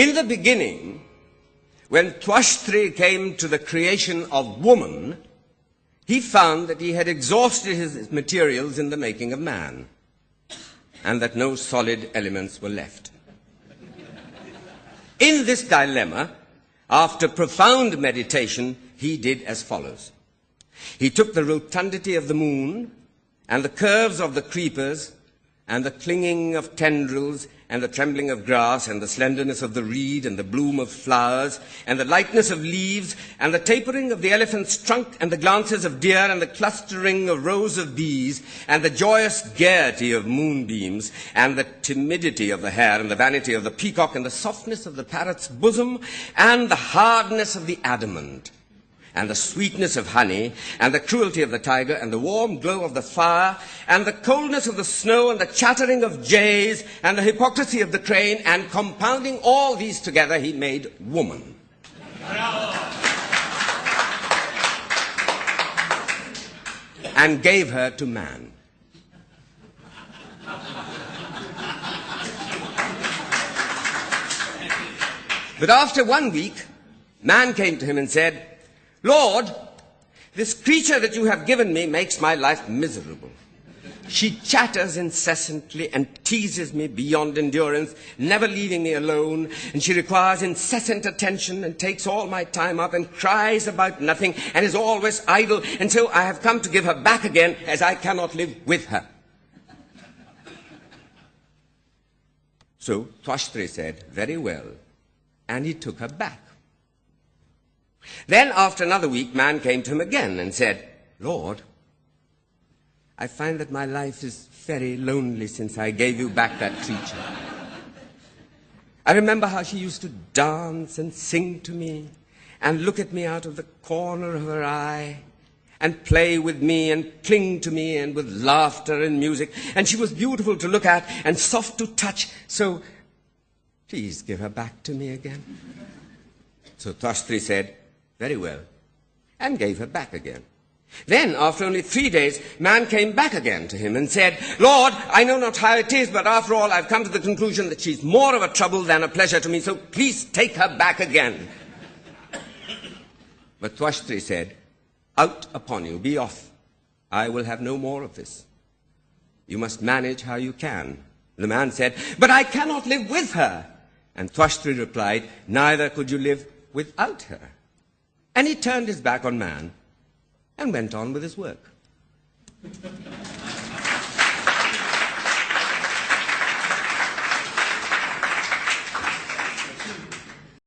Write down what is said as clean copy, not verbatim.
In the beginning, when Twashtri came to the creation of woman, he found that he had exhausted his materials in the making of man, and that no solid elements were left. In this dilemma, after profound meditation, he did as follows. He took the rotundity of the moon, and the curves of the creepers, and the clinging of tendrils, and the trembling of grass, and the slenderness of the reed, and the bloom of flowers, and the lightness of leaves, and the tapering of the elephant's trunk, and the glances of deer, and the clustering of rows of bees, and the joyous gaiety of moonbeams, and the timidity of the hare, and the vanity of the peacock, and the softness of the parrot's bosom, and the hardness of the adamant, and the sweetness of honey, and the cruelty of the tiger, and the warm glow of the fire, and the coldness of the snow, and the chattering of jays, and the hypocrisy of the crane, and compounding all these together, he made woman. And gave her to man. But after 1 week, man came to him and said, Lord, this creature that you have given me makes my life miserable. She chatters incessantly and teases me beyond endurance, never leaving me alone, and she requires incessant attention and takes all my time up and cries about nothing and is always idle, and so I have come to give her back again, as I cannot live with her. So Twashtri said, very well, and he took her back. Then, after another week, man came to him again and said, Lord, I find that my life is very lonely since I gave you back that creature. I remember how she used to dance and sing to me and look at me out of the corner of her eye and play with me and cling to me and with laughter and music. And she was beautiful to look at and soft to touch. So please give her back to me again. So Twashtri said, very well, and gave her back again. Then, after only 3 days, man came back again to him and said, Lord, I know not how it is, but after all, I've come to the conclusion that she's more of a trouble than a pleasure to me, so please take her back again. But Twashtri said, out upon you, be off. I will have no more of this. You must manage how you can. The man said, but I cannot live with her. And Twashtri replied, neither could you live without her. And he turned his back on man and went on with his work.